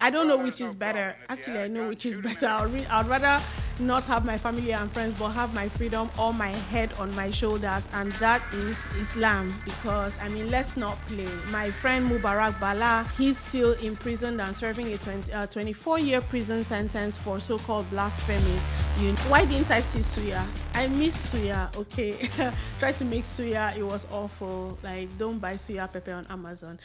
I don't know which is better. Actually, I know which is better. I'd rather not have my family and friends, but have my freedom or my head on my shoulders, and that is Islam. Because I mean, let's not play. My friend Mubarak Bala, he's still imprisoned and serving a 24-year prison sentence for so-called blasphemy. Why didn't I see suya? I miss suya. Okay, try to make suya. It was awful. Like, don't buy suya pepper on Amazon.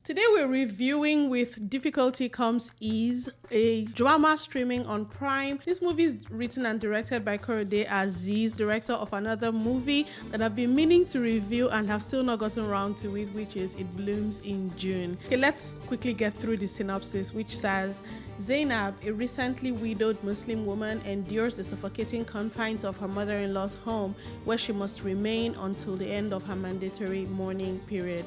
Today we're reviewing With Difficulty Comes Ease, a drama streaming on Prime. This movie is written and directed by Korede Azeez, director of another movie that I've been meaning to review and have still not gotten around to it, which is It Blooms in June. Okay, let's quickly get through the synopsis, which says, Zainab, a recently widowed Muslim woman, endures the suffocating confines of her mother-in-law's home, where she must remain until the end of her mandatory mourning period.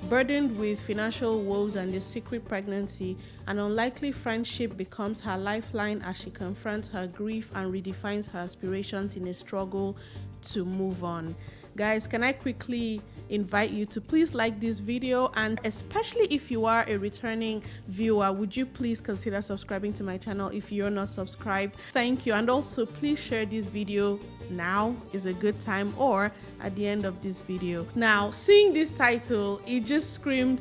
Burdened with financial woes and a secret pregnancy, an unlikely friendship becomes her lifeline as she confronts her grief and redefines her aspirations in a struggle to move on. Guys, can I quickly invite you to please like this video, and especially if you are a returning viewer, would you please consider subscribing to my channel if you're not subscribed? Thank you. And also please share this video. Now is a good time, or at the end of this video. Now, seeing this title, it just screamed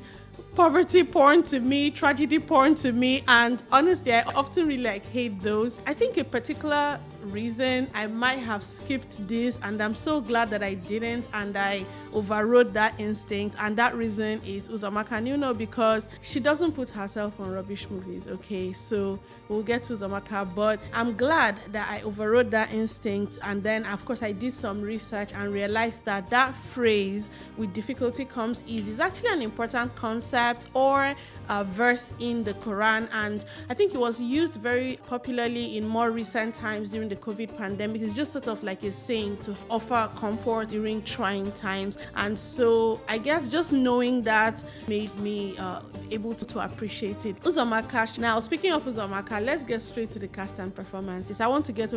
poverty porn to me, tragedy porn to me, and honestly I often really hate those. I think a particular reason I might have skipped this, and I'm so glad that I didn't, and I overrode that instinct, and that reason is Uzoamaka Aniunoh, because she doesn't put herself on rubbish movies. Okay, so we'll get to Uzoamaka, but I'm glad that I overrode that instinct, and then of course I did some research and realized that that phrase, with difficulty comes ease, is actually an important concept or a verse in the Quran, and I think it was used very popularly in more recent times during the COVID pandemic. It's just sort of like a saying to offer comfort during trying times, and so I guess just knowing that made me able to appreciate it. Uzoamaka. Now, speaking of Uzoamaka, let's get straight to the cast and performances. I want to get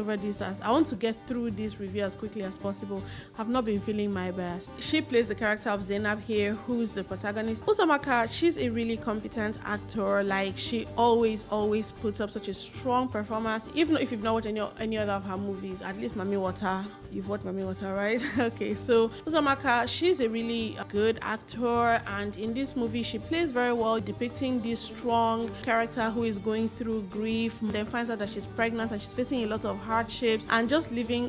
through this review as quickly as possible. I've not been feeling my best. She plays the character of Zainab here, who's the protagonist. Uzoamaka, she's a really competent actor. Like, she always puts up such a strong performance. Even if you've not watched any other of her movies, at least Mami Water, you've watched Mami Water, right? Okay, so Uzoamaka, she's a really good actor, and in this movie she plays very well, depicting this strong character who is going through grief, then finds out that she's pregnant and she's facing a lot of hardships and just living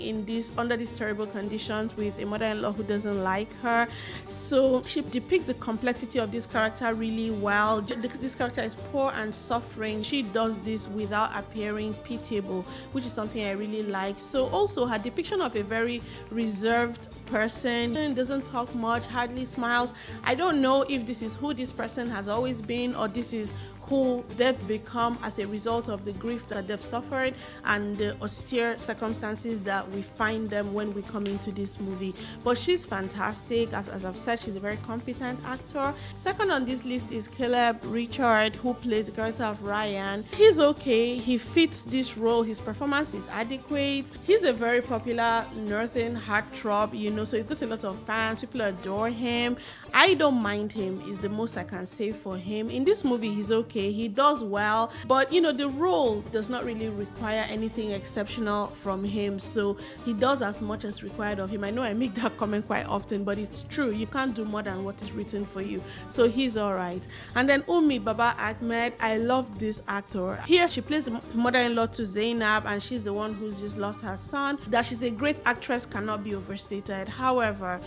under these terrible conditions with a mother-in-law who doesn't like her. So she depicts the complexity of this character really well. This character is poor and suffering. She does this without appearing pitiable, which is something I really like. So also her depiction of a very reserved person, doesn't talk much, hardly smiles. I don't know if this is who this person has always been, or this is who they've become as a result of the grief that they've suffered and the austere circumstances that we find them when we come into this movie. But she's fantastic. As I've said, she's a very competent actor. Second on this list is Caleb Richard, who plays the character of Ryan. He's okay. He fits this role. His performance is adequate. He's a very popular northern heartthrob, so he's got a lot of fans. People adore him. I don't mind him, is the most I can say for him. In this movie, he's okay. He does well, but the role does not really require anything exceptional from him, so he does as much as required of him. I know I make that comment quite often, but it's true. You can't do more than what is written for you, so he's all right. And then Ummi, Baba-Ahmed, I love this actor. Here she plays the mother-in-law to Zainab, and she's the one who's just lost her son. That she's a great actress cannot be overstated. However,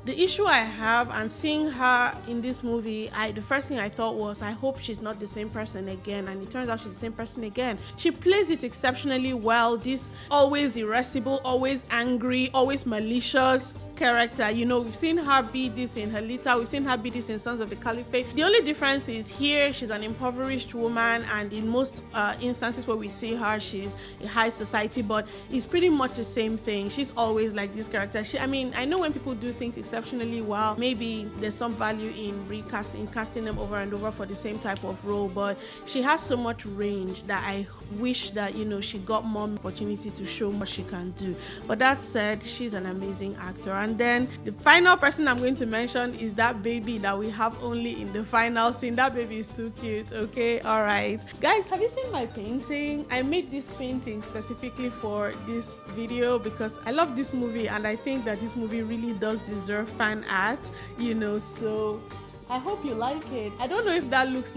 the issue I have, and seeing her in this movie, the first thing I thought was, I hope she's not the same person again, and it turns out she's the same person again. She plays it exceptionally well. This always irascible, always angry, always malicious character. You know, we've seen her be this in Halita, we've seen her be this in Sons of the Caliphate. The only difference is here she's an impoverished woman, and in most instances where we see her, she's a high society, but it's pretty much the same thing. She's always like this character. I mean, I know when people do things exceptionally well, maybe there's some value in casting them over and over for the same type of role, but she has so much range that I wish that, you know, she got more opportunity to show what she can do. But that said, she's an amazing actor. And then the final person I'm going to mention is that baby that we have only in the final scene. That baby is too cute. Okay, all right, guys, have you seen my painting? I made this painting specifically for this video because I love this movie, and I think that this movie really does deserve fan art, you know, so I hope you like it. I don't know if that looks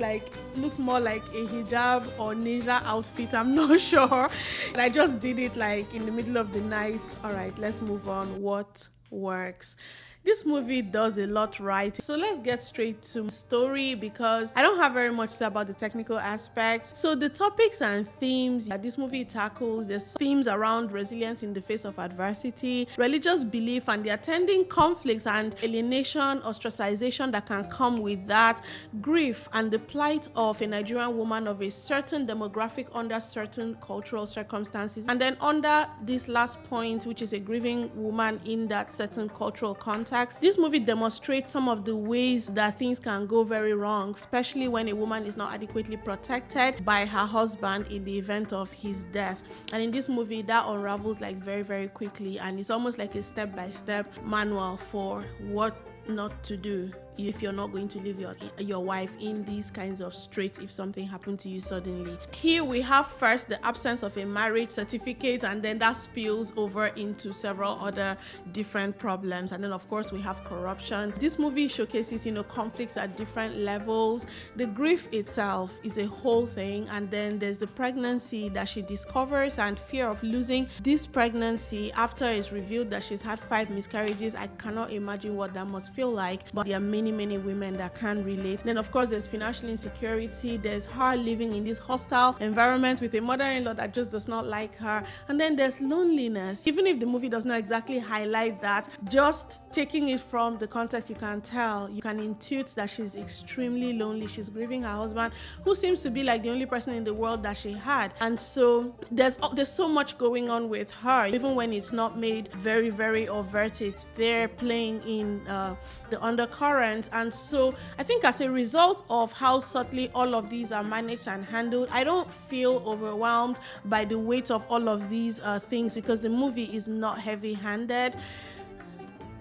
more like a hijab or ninja outfit. I'm not sure. And I just did it like in the middle of the night. All right, let's move on. What works? This movie does a lot right. So let's get straight to story because I don't have very much to say about the technical aspects. So the topics and themes that this movie tackles, there's themes around resilience in the face of adversity, religious belief and the attending conflicts and alienation, ostracization that can come with that, grief and the plight of a Nigerian woman of a certain demographic under certain cultural circumstances. And then under this last point, which is a grieving woman in that certain cultural context, this movie demonstrates some of the ways that things can go very wrong, especially when a woman is not adequately protected by her husband in the event of his death. And in this movie, that unravels like very, very quickly, and it's almost like a step-by-step manual for what not to do if you're not going to leave your wife in these kinds of straits if something happened to you suddenly. Here we have first the absence of a marriage certificate, and then that spills over into several other different problems. And then of course we have corruption. This movie showcases, you know, conflicts at different levels. The grief itself is a whole thing, and then there's the pregnancy that she discovers and fear of losing this pregnancy after it's revealed that she's had 5 miscarriages. I cannot imagine what that must feel like, but there are many women that can relate. Then of course there's financial insecurity, there's her living in this hostile environment with a mother-in-law that just does not like her, and then there's loneliness. Even if the movie does not exactly highlight that, just taking it from the context, you can tell, you can intuit that she's extremely lonely. She's grieving her husband, who seems to be like the only person in the world that she had, and so there's so much going on with her. Even when it's not made very, very overt, it's there playing in the undercurrent. And so I think as a result of how subtly all of these are managed and handled, I don't feel overwhelmed by the weight of all of these things, because the movie is not heavy-handed.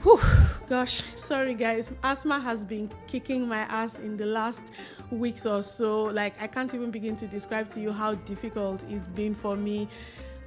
Whew, gosh, sorry guys, asthma has been kicking my ass in the last weeks or so. Like, I can't even begin to describe to you how difficult it's been for me.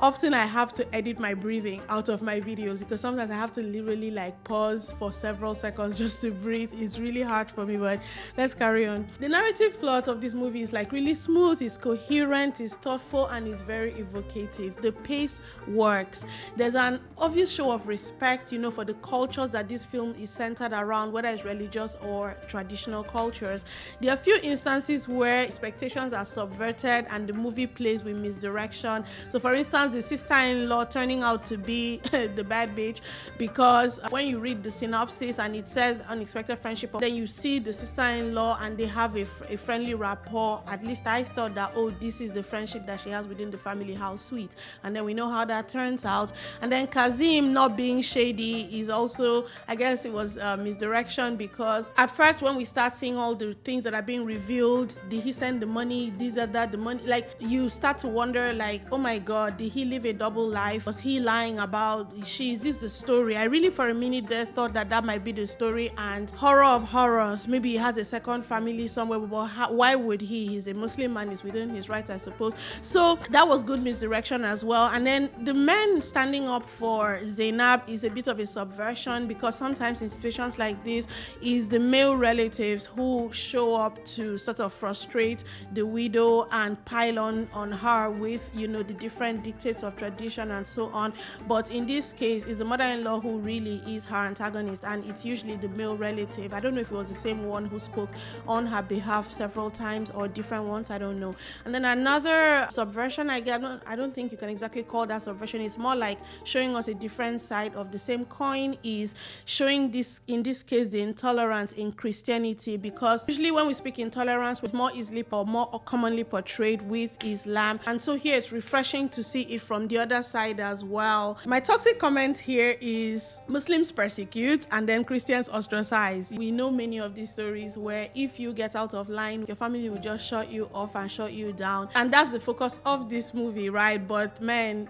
Often I have to edit my breathing out of my videos because sometimes I have to literally like pause for several seconds just to breathe. It's really hard for me, but let's carry on. The narrative plot of this movie is like really smooth, it's coherent, it's thoughtful, and it's very evocative. The pace works. There's an obvious show of respect, you know, for the cultures that this film is centered around, whether it's religious or traditional cultures. There are a few instances where expectations are subverted and the movie plays with misdirection. So for instance, the sister-in-law turning out to be the bad bitch, because when you read the synopsis and it says unexpected friendship, then you see the sister-in-law and they have a friendly rapport. At least I thought that, oh, this is the friendship that she has within the family, how sweet. And then we know how that turns out. And then Kazim not being shady is also, I guess it was misdirection, because at first when we start seeing all the things that are being revealed, did he send the money, this or that, the money, like you start to wonder like, oh my god, did he live a double life? Was he lying about, is this the story? I really for a minute there thought that might be the story, and horror of horrors, maybe he has a second family somewhere, but why would he? He's a Muslim man, he's within his rights, I suppose. So that was good misdirection as well. And then the men standing up for Zainab is a bit of a subversion, because sometimes in situations like this is the male relatives who show up to sort of frustrate the widow and pile on her with, you know, the different dictates dictates of tradition and so on. But in this case, it's the mother-in-law who really is her antagonist, and it's usually the male relative. I don't know if it was the same one who spoke on her behalf several times or different ones, I don't know. And then another subversion, I don't think you can exactly call that subversion. It's more like showing us a different side of the same coin, is showing this, in this case, the intolerance in Christianity, because usually when we speak intolerance, it's more easily or more commonly portrayed with Islam. And so here it's refreshing to see it from the other side as well. My toxic comment here is Muslims persecute and then Christians ostracize. We know many of these stories where if you get out of line, your family will just shut you off and shut you down. And that's the focus of this movie, right? But man,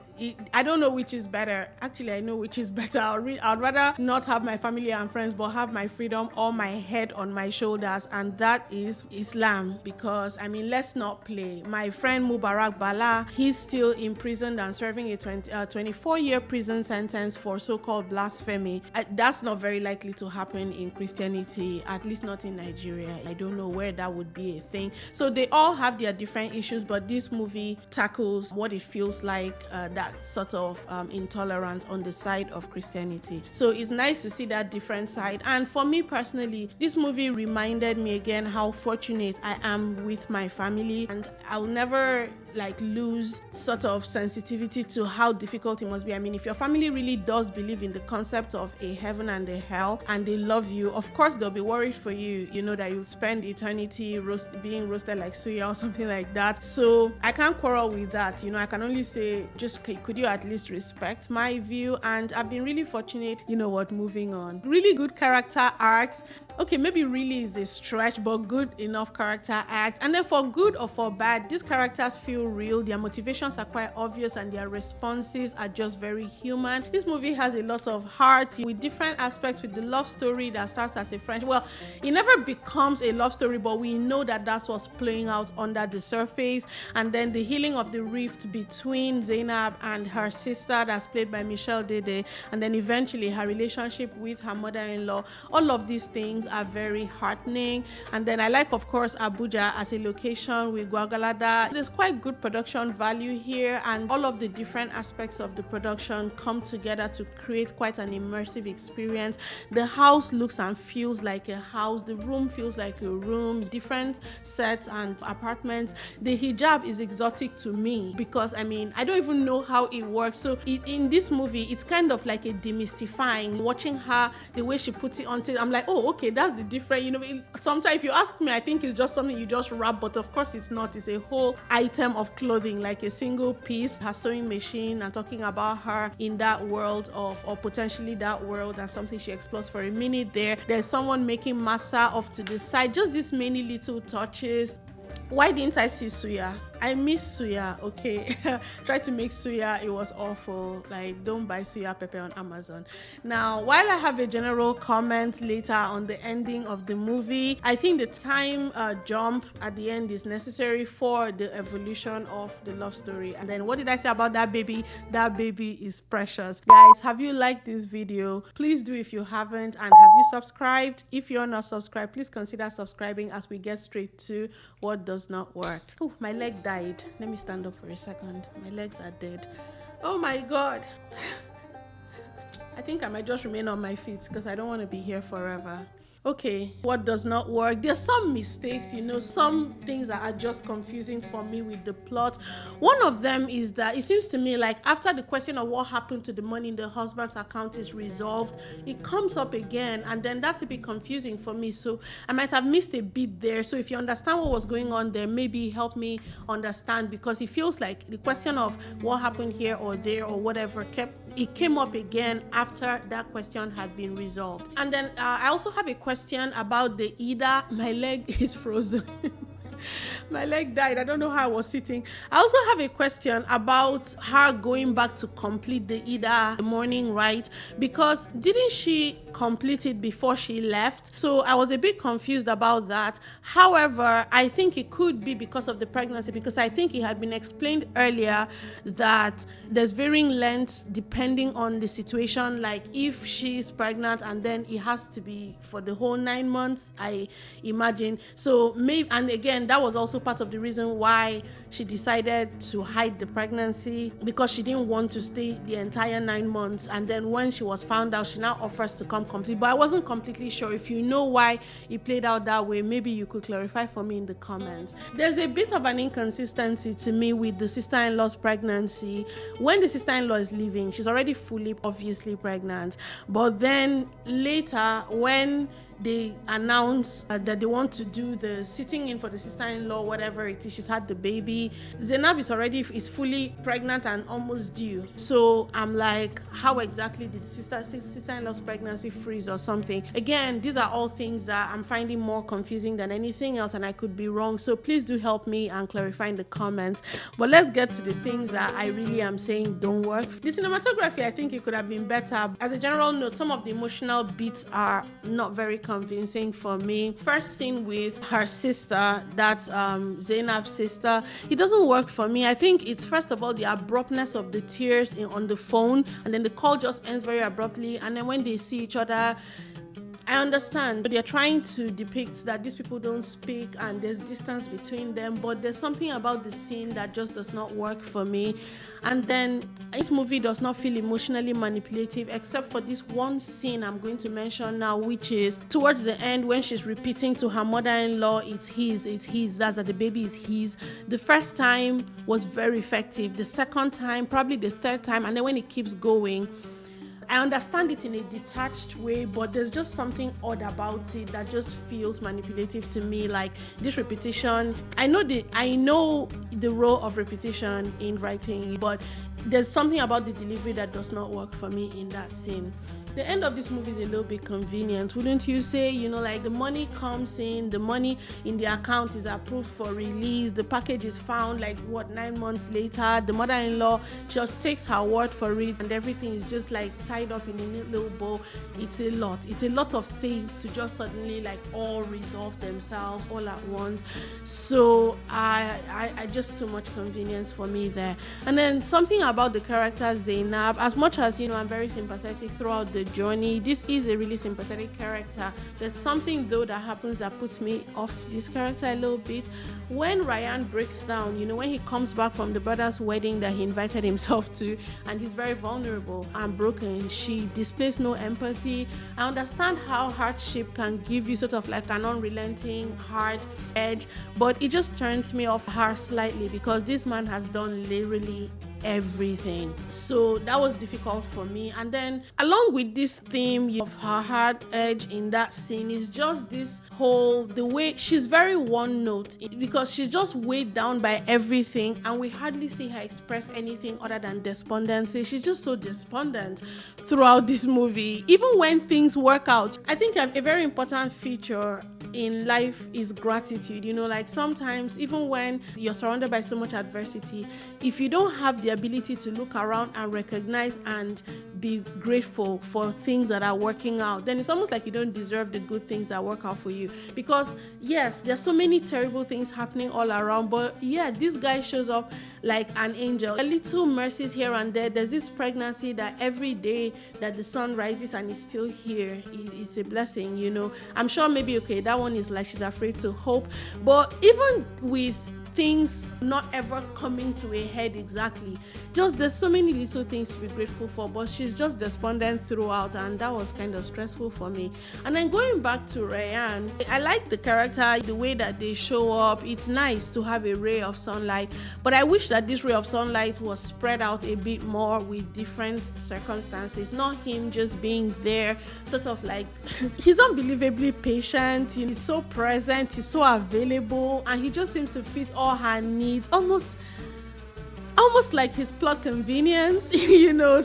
I don't know which is better. Actually, I know which is better. I'd rather not have my family and friends, but have my freedom or my head on my shoulders, and that is Islam. Because, I mean, let's not play. My friend Mubarak Bala, he's still imprisoned and serving a 24-year prison sentence for so-called blasphemy. That's not very likely to happen in Christianity, at least not in Nigeria. I don't know where that would be a thing. So they all have their different issues, but this movie tackles what it feels like, that sort of intolerance on the side of Christianity. So it's nice to see that different side. And for me personally, this movie reminded me again how fortunate I am with my family, and I'll never lose sort of sensitivity to how difficult it must be. I mean, if your family really does believe in the concept of a heaven and a hell, and they love you, of course they'll be worried for you, you know, that you'll spend eternity being roasted like suya or something like that. So I can't quarrel with that. You know, I can only say, just could you at least respect my view? And I've been really fortunate. You know what, moving on. Really good character arcs. Okay, maybe really is a stretch, but good enough character acts. And then for good or for bad, these characters feel real. Their motivations are quite obvious and their responses are just very human. This movie has a lot of heart with different aspects, with the love story that starts as a friendship. Well, it never becomes a love story, but we know that that's what's playing out under the surface. And then the healing of the rift between Zainab and her sister, that's played by Michelle Dede, and then eventually her relationship with her mother-in-law. All of these things are very heartening. And then I like, of course, Abuja as a location with Gwagalada. There's quite good production value here, and all of the different aspects of the production come together to create quite an immersive experience. The house looks and feels like a house. The room feels like a room. Different sets and apartments. The hijab is exotic to me because, I mean, I don't even know how it works. So in this movie, it's kind of like a demystifying. Watching her, the way she puts it on, I'm like, oh, okay, that's the difference. You know, sometimes if you ask me, I think it's just something you just wrap, but of course it's not. It's a whole item of clothing, like a single piece. Her sewing machine, and talking about her in that world of, or potentially that world, and something she explores for a minute there. There's someone making masa off to the side. Just these many little touches. Why didn't I see suya? I miss suya, okay? Tried to make suya, it was awful. Like, don't buy suya pepper on Amazon. Now, while I have a general comment later on the ending of the movie, I think the time jump at the end is necessary for the evolution of the love story. And then what did I say about that baby? That baby is precious. Guys, have you liked this video? Please do if you haven't. And have you subscribed? If you're not subscribed, please consider subscribing as we get straight to what does not work. Oh, my leg died. Let me stand up for a second. My legs are dead. Oh my God. I think I might just remain on my feet because I don't want to be here forever. Okay, what does not work? There's some mistakes, you know, some things that are just confusing for me with the plot. One of them is that it seems to me like after the question of what happened to the money in the husband's account is resolved, it comes up again, and then that's a bit confusing for me. So I might have missed a bit there. So if you understand what was going on there, maybe help me understand, because it feels like the question of what happened here or there or whatever came up again after that question had been resolved. And then I also have a question about the Ida. My leg is frozen. My leg died. I don't know how I was sitting. I also have a question about her going back to complete the Ida morning rite, because didn't she complete it before she left. So I was a bit confused about that. However, I think it could be because of the pregnancy, because I think it had been explained earlier that there's varying lengths depending on the situation. Like if she's pregnant and then it has to be for the whole 9 months, I imagine. So maybe, and again, that was also part of the reason why she decided to hide the pregnancy, because she didn't want to stay the entire 9 months. And then when she was found out, she now offers to come complete. But I wasn't completely sure. If you know why it played out that way, maybe you could clarify for me in the comments. There's a bit of an inconsistency to me with the sister-in-law's pregnancy. When the sister-in-law is leaving, she's already fully obviously pregnant. But then later, when they announce that they want to do the sitting in for the sister-in-law, whatever it is, she's had the baby, Zainab is fully pregnant and almost due. So I'm like, how exactly did sister-in-law's pregnancy freeze or something? Again, these are all things that I'm finding more confusing than anything else, and I could be wrong. So please do help me and clarify in the comments. But let's get to the things that I really am saying don't work. The cinematography, I think it could have been better. As a general note, some of the emotional beats are not very convincing for me. First scene with her sister, that's Zainab's sister, it doesn't work for me. I think it's first of all the abruptness of the tears on the phone, and then the call just ends very abruptly, and then when they see each other, I understand they're trying to depict that these people don't speak and there's distance between them, but there's something about the scene that just does not work for me. And then this movie does not feel emotionally manipulative, except for this one scene I'm going to mention now, which is towards the end when she's repeating to her mother-in-law, it's his, that's that the baby is his. The first time was very effective. The second time, probably the third time, and then when it keeps going, I understand it in a detached way, but there's just something odd about it that just feels manipulative to me. Like this repetition, I know the role of repetition in writing, but there's something about the delivery that does not work for me in that scene. The end of this movie is a little bit convenient, wouldn't you say? You know, like the money comes in, the money in the account is approved for release, the package is found 9 months later, the mother-in-law just takes her word for it, and everything is just tied up in a neat little bow. It's a lot of things to just suddenly all resolve themselves all at once. So I just too much convenience for me there. And then something about the character Zainab, as much as I'm very sympathetic throughout the journey, this is a really sympathetic character. There's something though that happens that puts me off this character a little bit. When Ryan breaks down, when he comes back from the brother's wedding that he invited himself to, and he's very vulnerable and broken, she displays no empathy. I understand how hardship can give you sort of an unrelenting hard edge, but it just turns me off her slightly because this man has done literally everything. So that was difficult for me. And then along with this theme of her hard edge in that scene is just the way she's very one note, because she's just weighed down by everything and we hardly see her express anything other than despondency. She's just so despondent throughout this movie, even when things work out. I think a very important feature in life is gratitude. Sometimes even when you're surrounded by so much adversity, if you don't have the ability to look around and recognize and be grateful for things that are working out, then it's almost like you don't deserve the good things that work out for you. Because yes, there's so many terrible things happening all around, but yeah, this guy shows up like an angel. A little mercies here and there. There's this pregnancy that every day that the sun rises and it's still here, it's a blessing. I'm sure maybe that one is she's afraid to hope, but even with things not ever coming to a head exactly, just there's so many little things to be grateful for, but she's just despondent throughout, and that was kind of stressful for me. And then going back to Ryan, I like the character, the way that they show up. It's nice to have a ray of sunlight, but I wish that this ray of sunlight was spread out a bit more with different circumstances, not him just being there sort of he's unbelievably patient, he's so present, he's so available, and he just seems to fit all her needs, almost like his plot convenience,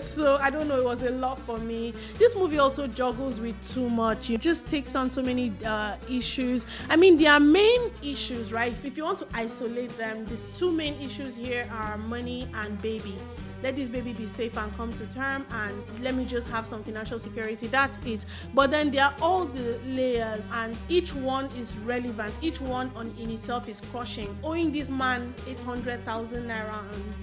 so I don't know, it was a lot for me. This movie also juggles with too much. It just takes on so many issues. I mean, there are main issues, right? If you want to isolate them, the two main issues here are money and baby. let this baby be safe and come to term, and let me just have some financial security. That's it. But then there are all the layers, and each one is relevant. Each one in itself is crushing. Owing this man 800,000 naira on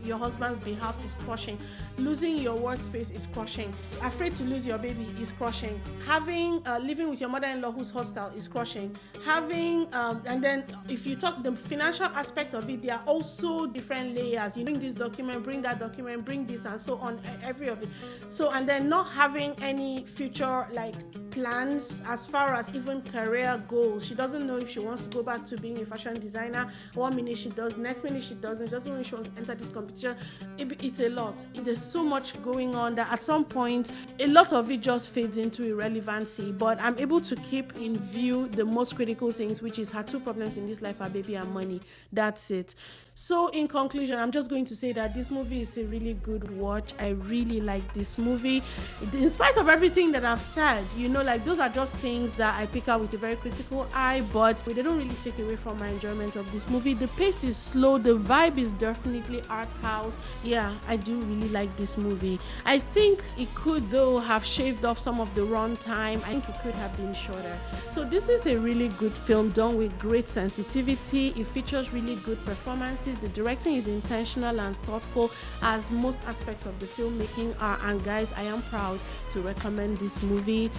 your husband's behalf is crushing. Losing your workspace is crushing. Afraid to lose your baby is crushing. Having living with your mother-in-law who's hostile is crushing. Having and then if you talk the financial aspect of it, there are also different layers. You bring this document, bring that document, bring this, and so on, every of it. So, and then not having any future like plans as far as even career goals. She doesn't know if she wants to go back to being a fashion designer. One minute she does, next minute she doesn't. She doesn't know if she wants to enter this competition. It's a lot. There's so much going on that at some point a lot of it just fades into irrelevancy, but I'm able to keep in view the most critical things, which is her two problems in this life are baby and money. That's it. So in conclusion, I'm just going to say that this movie is a really good watch. I really like this movie. In spite of everything that I've said, you know, like those are just things that I pick out with a very critical eye, but they don't really take away from my enjoyment of this movie. The pace is slow. The vibe is definitely art house. Yeah, I do really like this movie. I think it could, though, have shaved off some of the run time. I think it could have been shorter. So this is a really good film done with great sensitivity. It features really good performances. The directing is intentional and thoughtful, as most aspects of the filmmaking are. And guys, I am proud to recommend this movie.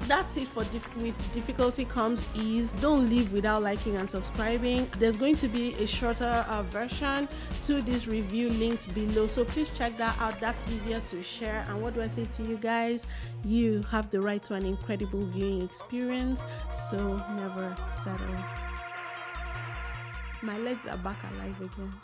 That's it for With Difficulty Comes Ease. Don't leave without liking and subscribing. There's going to be a shorter version to this review linked below, so please check that out. That's easier to share. And what do I say to you guys? You have the right to an incredible viewing experience, so never settle. My legs are back alive again.